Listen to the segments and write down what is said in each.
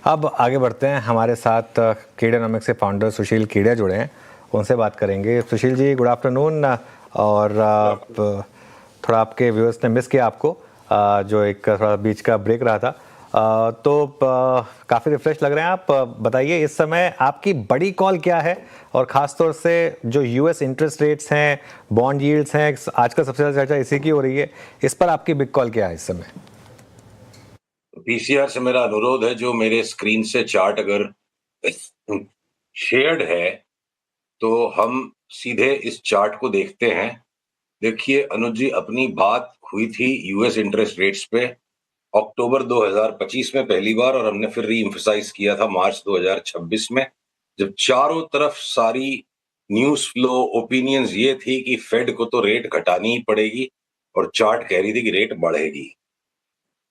अब आगे बढ़ते हैं। हमारे साथ कीड़ानॉमिक्स के फाउंडर सुशील कीड़ा जुड़े हैं, उनसे बात करेंगे। Sushil ji, good afternoon. और थोड़ा आपके व्यूअर्स ने मिस किया आपको, जो एक थोड़ा बीच का ब्रेक रहा था, तो काफ़ी रिफ्रेश लग रहे हैं आप। बताइए इस समय आपकी बड़ी कॉल क्या है, और ख़ास तौर से जो यूएस इंटरेस्ट रेट्स हैं, बॉन्ड यील्ड्स हैं, आजकल सबसे ज़्यादा चर्चा इसी की हो रही है, इस पर आपकी बिग कॉल क्या है इस समय? पीसीआर से मेरा अनुरोध है, जो मेरे स्क्रीन से चार्ट अगर शेयर्ड है तो हम सीधे इस चार्ट को देखते हैं। देखिए अनुज जी, अपनी बात हुई थी यूएस इंटरेस्ट रेट्स पे अक्टूबर 2025 में पहली बार, और हमने फिर री एम्फसाइज किया था मार्च 2026 में, जब चारों तरफ सारी न्यूज फ्लो ओपिनियंस ये थी कि फेड को तो रेट घटानी ही पड़ेगी, और चार्ट कह रही थी कि रेट बढ़ेगी।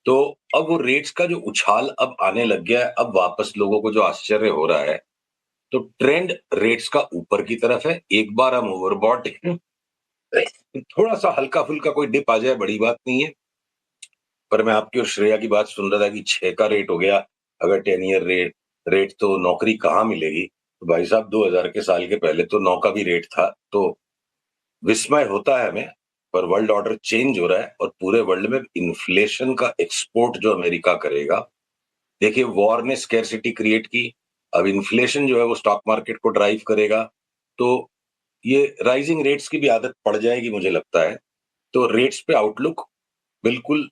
तो अब वो रेट्स का जो उछाल अब आने लग गया है, अब वापस लोगों को जो आश्चर्य हो रहा है, तो ट्रेंड रेट्स का ऊपर की तरफ है। एक बार हम ओवरबॉट थोड़ा सा हल्का फुल्का कोई डिप आ जाए बड़ी बात नहीं है, पर मैं आपकी और श्रेया की बात सुन रहा था कि 6 का रेट हो गया। अगर 10 ईयर रेट तो नौकरी कहाँ मिलेगी? तो भाई साहब, 2000 के साल के पहले तो 9 का भी रेट था। तो विस्मय होता है हमें, पर वर्ल्ड ऑर्डर चेंज हो रहा है, और पूरे वर्ल्ड में इन्फ्लेशन का एक्सपोर्ट जो अमेरिका करेगा। देखिए, वॉर ने स्कैरसिटी क्रिएट की, अब इन्फ्लेशन जो है वो स्टॉक मार्केट को ड्राइव करेगा। तो ये राइजिंग रेट्स की भी आदत पड़ जाएगी मुझे लगता है। तो रेट्स पे आउटलुक बिल्कुल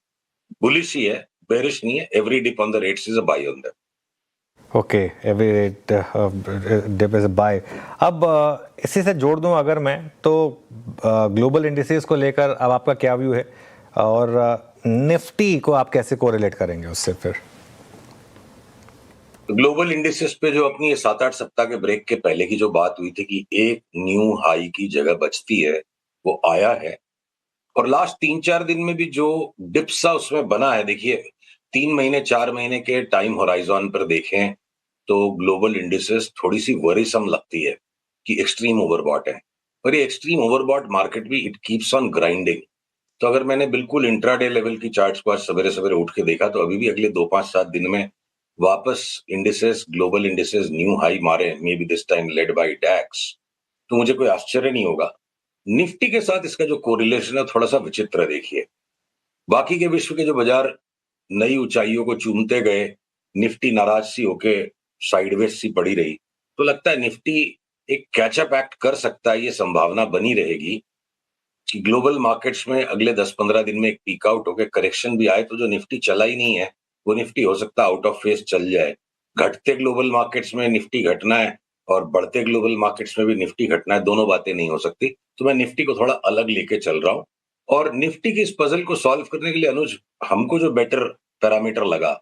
बुलिश ही है, बेरिश नहीं है। Every dip on the rates is a buy on them. Okay, every rate dip is buy. अब इसी से जोड़ दूं अगर मैं, तो ग्लोबल इंडिसेस को लेकर अब आपका क्या व्यू है, और निफ्टी को आप कैसे कोरिलेट करेंगे उससे फिर? ग्लोबल इंडिसेस पे जो अपनी 7-8 सप्ताह के ब्रेक के पहले की जो बात हुई थी कि एक न्यू हाई की जगह बचती है, वो आया है। और लास्ट 3-4 दिन में भी जो डिप्सा उसमें बना है, देखिए 3 महीने 4 महीने के टाइम होराइजन पर देखें तो ग्लोबल इंडिसेस थोड़ी सी वरीसम लगती है कि एक्सट्रीम ओवरबॉट है। और ये एक्सट्रीम ओवरबॉट मार्केट भी इट कीप्स ऑन ग्राइंडिंग। तो अगर मैंने बिल्कुल इंट्राडे लेवल की चार्ट्स को आज सवेरे सवेरे उठ के देखा, तो अभी भी अगले 2-5-7 दिन में वापस indices, global indices new high मारे, maybe this time led by DAX. तो मुझे कोई आश्चर्य नहीं होगा। निफ्टी के साथ इसका जो कोरिलेशन है थोड़ा सा विचित्र है। देखिए, बाकी के विश्व के जो बाजार नई ऊंचाइयों को चूमते गए, निफ्टी नाराज सी होके साइडवेज सी पड़ी रही। तो लगता है निफ्टी एक कैचअप एक्ट कर सकता है, ये संभावना बनी रहेगी कि ग्लोबल मार्केट्स में अगले 10-15 दिन में एक पीक आउट होकर करेक्शन भी आए, तो जो निफ्टी चला ही नहीं है वो निफ्टी हो सकता है आउट ऑफ फेस चल जाए। घटते ग्लोबल मार्केट्स में निफ्टी घटना है, और बढ़ते ग्लोबल मार्केट्स में भी निफ्टी घटना है, दोनों बातें नहीं हो सकती। तो मैं निफ्टी को थोड़ा अलग लेके चल रहा हूँ। और निफ्टी की इस पजल को सॉल्व करने के लिए अनुज, हमको जो बेटर पैरामीटर लगा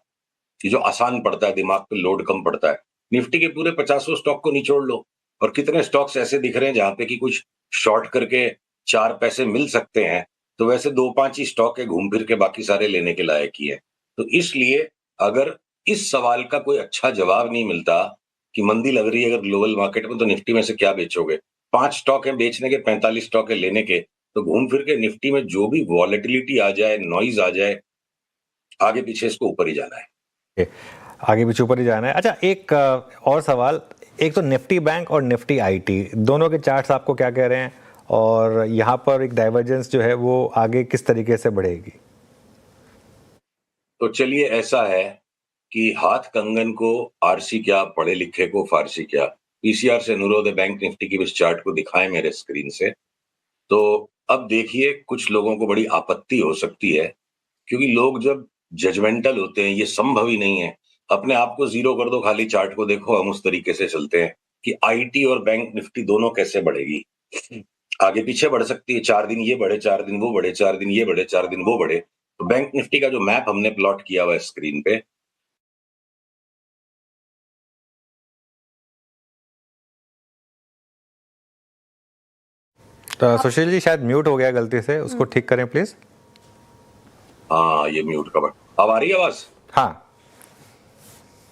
कि जो आसान पड़ता है, दिमाग पे लोड कम पड़ता है, निफ्टी के पूरे 50 स्टॉक को निचोड़ लो, और कितने स्टॉक्स ऐसे दिख रहे हैं जहां पे कि कुछ शॉर्ट करके 4 पैसे मिल सकते हैं। तो वैसे 2-5 ही स्टॉक है, घूम फिर के बाकी सारे लेने के लायक ही है। तो इसलिए अगर इस सवाल का कोई अच्छा जवाब नहीं मिलता कि मंदी लग रही है अगर ग्लोबल मार्केट में, तो निफ्टी में से क्या बेचोगे? 5 स्टॉक है बेचने के, 45 स्टॉक है लेने के। तो घूम फिर के निफ्टी में जो भी वॉलेटिलिटी आ जाए, नॉइज आ जाए, आगे पीछे इसको ऊपर ही जाना है। आगे पीछे ऊपर ही जाना है। अच्छा, एक और सवाल। एक तो निफ्टी बैंक और निफ्टी आईटी, दोनों के चार्ट्स आपको क्या कह रहे हैं, और यहाँ पर एक डाइवर्जेंस जो है वो आगे किस तरीके से बढ़ेगी? तो चलिए, ऐसा है कि हाथ कंगन को आरसी क्या, पढ़े लिखे को फारसी क्या। पीसीआर से अनुरोध है, बैंक निफ्टी की इस चार्ट को दिखाएं मेरे स्क्रीन से। तो अब देखिए, कुछ लोगों को बड़ी आपत्ति हो सकती है, क्योंकि लोग जब जजमेंटल होते हैं, ये संभव ही नहीं है। अपने आप को जीरो कर दो, खाली चार्ट को देखो, हम उस तरीके से चलते हैं कि आईटी और बैंक निफ्टी दोनों कैसे बढ़ेगी। आगे पीछे बढ़ सकती है, 4 दिन ये बढ़े, 4 दिन वो बढ़े, 4 दिन ये बढ़े, 4 दिन वो बढ़े। तो बैंक निफ्टी का जो मैप हमने प्लॉट किया हुआ है स्क्रीन पे, तो सुशील जी शायद म्यूट हो गया गलती से, उसको ठीक करें प्लीज। हाँ, ये म्यूट का बटन। अब आ रही है आवाज? हाँ।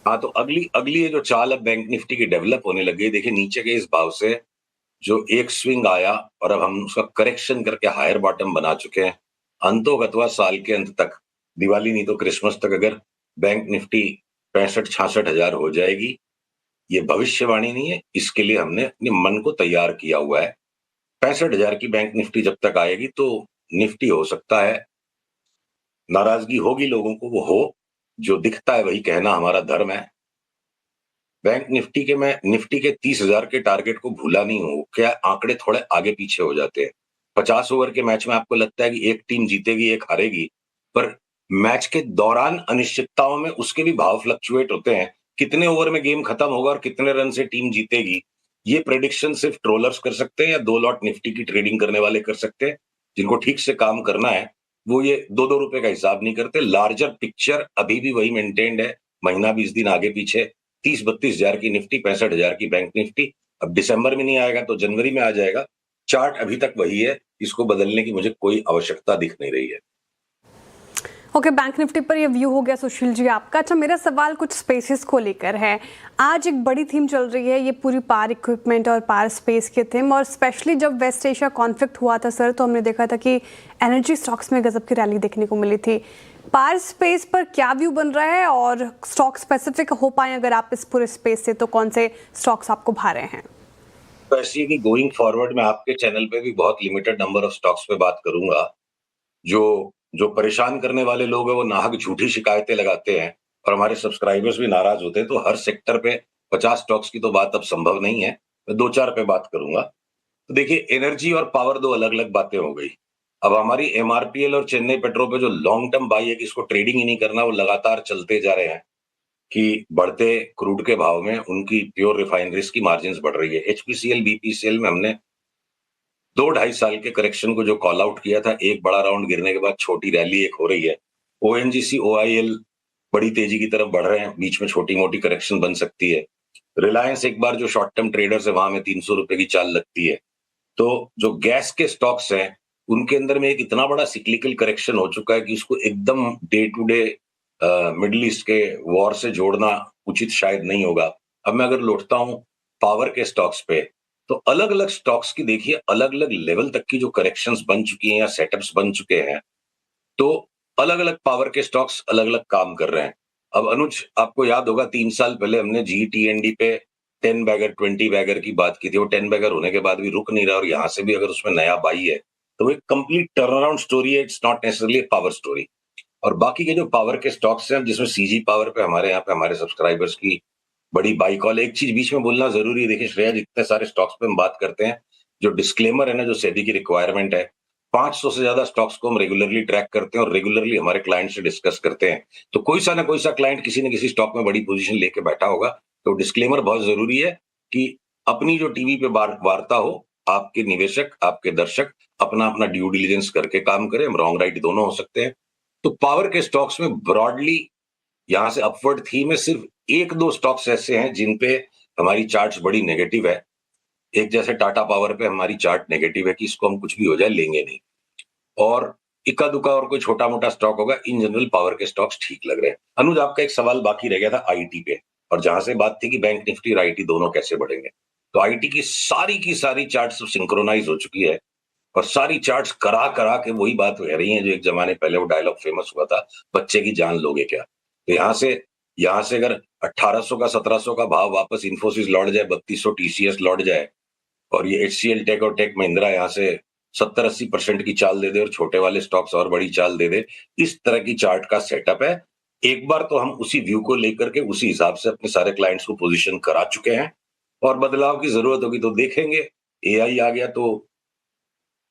हाँ, तो अगली अगली ये जो चाल अब बैंक निफ्टी की डेवलप होने लगी है, देखिए नीचे के इस भाव से जो एक स्विंग आया, और अब हम उसका करेक्शन करके हायर बॉटम बना चुके हैं। अंतोगत्वा साल के अंत तक, दिवाली नहीं तो क्रिसमस तक, अगर बैंक निफ्टी 65-66 हजार हो जाएगी। ये भविष्यवाणी नहीं है, इसके लिए हमने अपने मन को तैयार किया हुआ है। 65 हजार की बैंक निफ्टी जब तक आएगी तो निफ्टी हो सकता है, नाराजगी होगी लोगों को, वो हो, जो दिखता है वही कहना हमारा धर्म है। बैंक निफ्टी के 30 हजार के टारगेट को भूला नहीं हूं। क्या आंकड़े थोड़े आगे पीछे हो जाते हैं। 50 ओवर के मैच में आपको लगता है कि एक टीम जीतेगी एक हारेगी, पर मैच के दौरान अनिश्चितताओं में उसके भी भाव फ्लक्चुएट होते हैं। कितने ओवर में गेम खत्म होगा और कितने रन से टीम जीतेगी, ये प्रेडिक्शन सिर्फ ट्रोलर्स कर सकते हैं या 2 लॉट निफ्टी की ट्रेडिंग करने वाले कर सकते हैं। जिनको ठीक से काम करना है वो ये 2-2 रुपए का हिसाब नहीं करते। लार्जर पिक्चर अभी भी वही मेंटेन्ड है, महीना 20 दिन आगे पीछे। 30-32 हजार की निफ्टी, 65 हजार की बैंक निफ्टी। अब दिसंबर में नहीं आएगा तो जनवरी में आ जाएगा। चार्ट अभी तक वही है, इसको बदलने की मुझे कोई आवश्यकता दिख नहीं रही है। ओके, बैंक निफ्टी पर ये व्यू हो गया सुशील जी आपका। अच्छा, मेरा सवाल कुछ स्पेसेस को लेकर है। आज एक बड़ी थीम चल रही है, ये पूरी पावर इक्विपमेंट और पावर स्पेस की थीम, और स्पेशली जब वेस्ट एशिया कॉन्फ्लिक्ट हुआ था सर, तो हमने देखा था कि एनर्जी स्टॉक्स में गजब की रैली देखने को मिली थी। पावर स्पेस पर क्या व्यू बन रहा है, और स्टॉक स्पेसिफिक हो पाए अगर आप इस पूरे स्पेस से, तो कौन से स्टॉक्स आपको भा रहे हैं? तो ऐसी है कि गोइंग फॉरवर्ड मैं आपके चैनल पे भी बहुत लिमिटेड नंबर ऑफ स्टॉक्स पे बात करूंगा। जो जो परेशान करने वाले लोग हैं वो नाहक झूठी शिकायतें लगाते हैं और हमारे सब्सक्राइबर्स भी नाराज होते हैं, तो हर सेक्टर पे 50 स्टॉक्स की तो बात अब संभव नहीं है। मैं 2-4 पे बात करूंगा। तो देखिए, एनर्जी और पावर दो अलग अलग बातें हो गई। अब हमारी एमआरपीएल और चेन्नई पेट्रो पे जो लॉन्ग टर्म बाई है कि इसको ट्रेडिंग ही नहीं करना, वो लगातार चलते जा रहे हैं कि बढ़ते क्रूड के भाव में उनकी प्योर रिफाइनरीज की मार्जिन बढ़ रही है। एचपीसीएल बीपीसीएल में हमने 2-2.5 साल के करेक्शन को जो कॉल आउट किया था, एक बड़ा राउंड गिरने के बाद छोटी रैली एक हो रही है। ओएनजीसी ओआईएल बड़ी तेजी की तरफ बढ़ रहे हैं, बीच में छोटी मोटी करेक्शन बन सकती है। रिलायंस एक बार जो शॉर्ट टर्म ट्रेडर्स है वहां में 300 रुपए की चाल लगती है। तो जो गैस के स्टॉक्स हैं उनके अंदर में एक इतना बड़ा सिक्लिकल करेक्शन हो चुका है कि इसको एकदम day to day Middle East के वॉर से जोड़ना उचित शायद नहीं होगा। अब मैं अगर लौटता हूं पावर के स्टॉक्स पे, तो अलग अलग स्टॉक्स की देखिए अलग अलग लेवल तक की जो करेक्शंस बन चुकी हैं या सेटअप्स बन चुके हैं, तो अलग अलग पावर के स्टॉक्स अलग अलग काम कर रहे हैं। अब अनुज, आपको याद होगा 3 साल पहले हमने जीटीएनडी पे 10 बैगर 20 बैगर की बात की थी। वो 10 बैगर होने के बाद भी रुक नहीं रहा और यहां से भी अगर उसमें नया बाई है तो वो एक कंप्लीट टर्न अराउंड स्टोरी है, it's not necessarily power story. और बाकी के जो पावर के स्टॉक्स हैं जिसमें सीजी पावर पे हमारे यहाँ पे हमारे सब्सक्राइबर्स की बड़ी बाई कॉल है। एक चीज बीच में बोलना जरूरी है, देखिए श्रेया, जितने सारे स्टॉक्स पे हम बात करते हैं, जो डिस्क्लेमर है ना, जो सेबी की रिक्वायरमेंट है, 500 से ज्यादा स्टॉक्स को हम रेगुलरली ट्रैक करते हैं और रेगुलरली हमारे क्लाइंट से डिस्कस करते हैं। तो कोई सा ना कोई सा क्लाइंट किसी न किसी स्टॉक में बड़ी पोजीशन लेके बैठा होगा। तो डिस्क्लेमर बहुत जरूरी है कि अपनी जो टीवी पे वार्ता हो, आपके निवेशक आपके दर्शक अपना अपना ड्यू डिलिजेंस करके काम करें। हम रॉन्ग राइट दोनों हो सकते हैं। तो पावर के स्टॉक्स में ब्रॉडली यहां से अपवर्ड थीम है। सिर्फ 1-2 स्टॉक्स ऐसे हैं जिन पे हमारी चार्ट्स बड़ी नेगेटिव है। एक जैसे टाटा पावर पे हमारी चार्ट नेगेटिव है कि इसको हम कुछ भी हो जाए लेंगे नहीं, और इक्का दुक्का और कोई छोटा मोटा स्टॉक होगा। इन जनरल पावर के स्टॉक्स ठीक लग रहे हैं। अनुज, आपका एक सवाल बाकी रह गया था आईटी पे, और जहां से बात थी कि बैंक निफ्टी और आईटी दोनों कैसे बढ़ेंगे, तो आईटी की सारी चार्ट्स सिंक्रोनाइज हो चुकी है और सारी चार्ट्स करा करा के वही बात कह रही हैं जो एक जमाने पहले वो डायलॉग फेमस हुआ था, बच्चे की जान लोगे क्या। तो यहां से अगर 1800 का 1700 का भाव वापस इंफोसिस लौट जाए, 3200 टीसीएस लौट जाए, और ये एचसीएल टेक और टेक महिंद्रा यहाँ से 70-80% की चाल दे दे और छोटे वाले स्टॉक्स और बड़ी चाल दे दे, इस तरह की चार्ट का सेटअप है। एक बार तो हम उसी व्यू को लेकर के उसी हिसाब से अपने सारे क्लाइंट्स को पोजीशन करा चुके हैं, और बदलाव की जरूरत होगी तो देखेंगे। एआई आ गया तो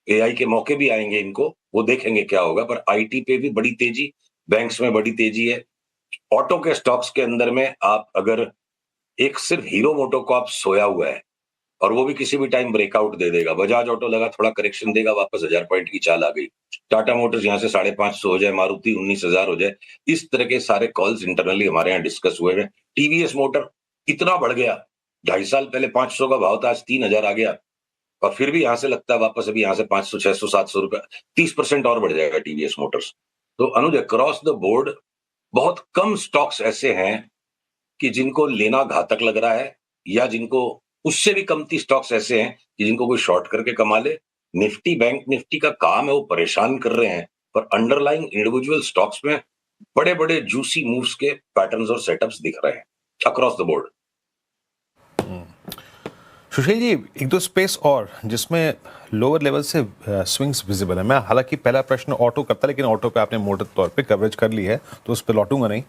एआई के मौके भी आएंगे इनको, वो देखेंगे क्या होगा। पर आईटी पे भी बड़ी तेजी, बैंक्स में बड़ी तेजी है। ऑटो के स्टॉक्स के अंदर में आप अगर एक सिर्फ हीरो मोटो को आप सोया हुआ है और वो भी किसी भी टाइम ब्रेकआउट दे देगा। बजाज ऑटो लगा थोड़ा करेक्शन देगा, वापस 1000 पॉइंट की चाल आ गई। टाटा मोटर्स यहाँ से 550 हो जाए, मारुति 19,000 हो जाए। इस तरह के सारे कॉल्स इंटरनली हमारे यहाँ डिस्कस हुए हैं। टीवीएस मोटर इतना बढ़ गया, 2.5 साल पहले 500 का भाव था, आज 3,000 आ गया, और फिर भी यहां से लगता है वापस अभी यहां से 500 600 700 रुपए 30% और बढ़ जाएगा टीवीएस मोटर्स। तो अनुज, अक्रॉस द बोर्ड बहुत कम स्टॉक्स ऐसे हैं कि जिनको लेना घातक लग रहा है, या जिनको उससे भी कमती स्टॉक्स ऐसे हैं कि जिनको कोई शॉर्ट करके कमा ले। निफ्टी बैंक निफ्टी का काम है वो परेशान कर रहे हैं, पर अंडरलाइंग इंडिविजुअल स्टॉक्स में बड़े बड़े जूसी मूव्स के पैटर्न्स और सेटअप्स दिख रहे हैं across the board. Sushil ji, एक दो स्पेस और जिसमें लोअर लेवल से स्विंग्स विजिबल है। मैं हालांकि पहला प्रश्न ऑटो करता, लेकिन ऑटो पे आपने मोटे तौर पे कवरेज कर ली है तो उस पर लौटूंगा नहीं।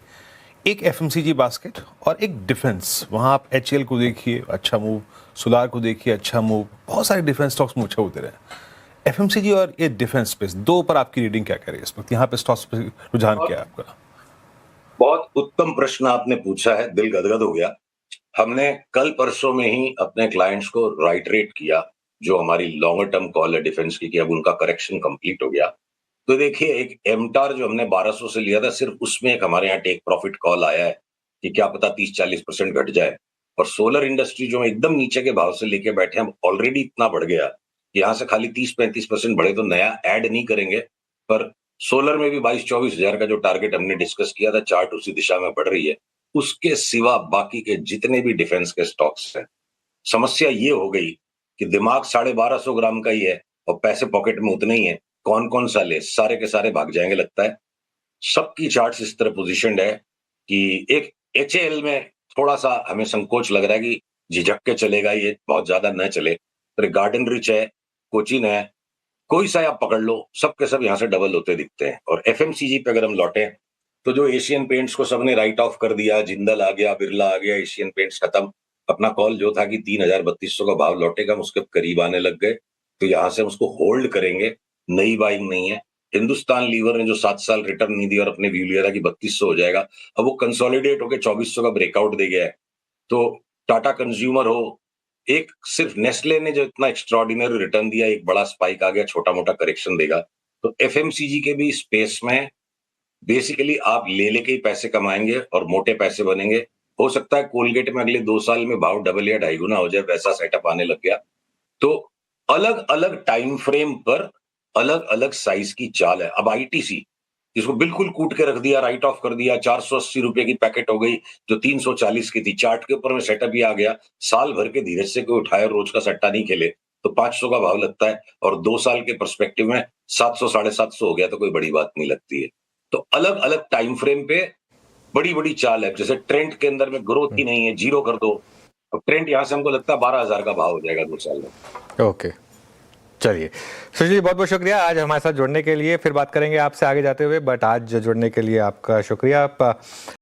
एक एफएमसीजी बास्केट और एक डिफेंस, वहां आप एचएल को देखिए अच्छा मूव, सोलार को देखिए अच्छा मूव, बहुत सारे डिफेंस स्टॉक्स में ऊंचे होते रहे। एफएमसीजी और ये डिफेंस स्पेस, दो पर आपकी रीडिंग क्या कह रही है इस वक्त? यहाँ पे स्टॉक्स पे रुझान क्या है आपका? बहुत उत्तम प्रश्न आपने पूछा है, दिल गदगद हो गया। हमने कल परसों में ही अपने क्लाइंट्स को राइट रेट किया, जो हमारी लॉन्गर टर्म कॉल है डिफेंस की, कि अब उनका करेक्शन कंप्लीट हो गया। तो देखिए, एक एमटार जो हमने 1200 से लिया था, सिर्फ उसमें एक हमारे यहाँ टेक प्रॉफिट कॉल आया है कि क्या पता 30-40% घट जाए। और सोलर इंडस्ट्री जो हम एकदम नीचे के भाव से लेके बैठे हैं, ऑलरेडी इतना बढ़ गया कि यहाँ से खाली 30-35% बढ़े तो नया ऐड नहीं करेंगे। पर सोलर में भी 22-24 हजार का जो टारगेट हमने डिस्कस किया था, चार्ट उसी दिशा में बढ़ रही है। उसके सिवा बाकी के जितने भी डिफेंस के स्टॉक्स हैं, समस्या ये हो गई कि दिमाग 1250 ग्राम का ही है और पैसे पॉकेट में उतने ही है, कौन कौन सा ले, सारे के सारे भाग जाएंगे लगता है। सबकी चार्ट्स इस तरह पोजीशनड है कि एक एचएएल में थोड़ा सा हमें संकोच लग रहा है कि झिझक के चलेगा, ये बहुत ज्यादा न चले। फिर गार्डन रिच है, कोचिन है, कोई सा आप पकड़ लो, सब के सब यहाँ से डबल होते दिखते हैं। और एफएमसीजी पे अगर हम लौटे तो जो एशियन पेंट्स को सबने राइट ऑफ कर दिया, जिंदल आ गया, बिरला आ गया, एशियन पेंट्स खत्म। अपना कॉल जो था कि 3,3200 का भाव लौटेगा, हम उसके करीब आने लग गए। तो यहाँ से हम उसको होल्ड करेंगे, नई बाइंग नहीं है। हिंदुस्तान लीवर ने जो 7 साल रिटर्न नहीं दिया और अपने व्यू लिया था कि 3200 हो जाएगा, अब वो कंसोलिडेट होकर 2400 का ब्रेकआउट दे गया है। तो टाटा कंज्यूमर हो, एक सिर्फ नेस्ले ने जो इतना एक्स्ट्रॉर्डिनरी रिटर्न दिया, एक बड़ा स्पाइक आ गया, छोटा मोटा करेक्शन देगा। तो एफएमसीजी के भी स्पेस में बेसिकली आप ले लेके ही पैसे कमाएंगे और मोटे पैसे बनेंगे। हो सकता है कोलगेट में अगले 2 साल में भाव डबल या ढाई गुना हो जाए, वैसा सेटअप आने लग गया। तो अलग अलग टाइम फ्रेम पर अलग अलग साइज की चाल है। अब आईटीसी, जिसको बिल्कुल कूट के रख दिया, राइट ऑफ कर दिया, 480 रुपए की पैकेट हो गई जो 340 की थी, चार्ट के ऊपर में सेटअप ही आ गया। साल भर के धीरज से कोई उठाए, रोज का सट्टा नहीं खेले तो 500 का भाव लगता है, और 2 साल के पर्सपेक्टिव में 700 750 हो गया तो कोई बड़ी बात नहीं लगती है। तो अलग अलग टाइम फ्रेम पे बड़ी बड़ी चाल है। जैसे ट्रेंड के अंदर में ग्रोथ ही नहीं है, जीरो कर दो, तो ट्रेंड यहां से हमको लगता है 12,000 का भाव हो जाएगा 2 साल में। ओके, चलिए सुशील जी, बहुत बहुत शुक्रिया आज हमारे साथ जुड़ने के लिए। फिर बात करेंगे आपसे आगे जाते हुए, बट आज जुड़ने के लिए आपका शुक्रिया। आप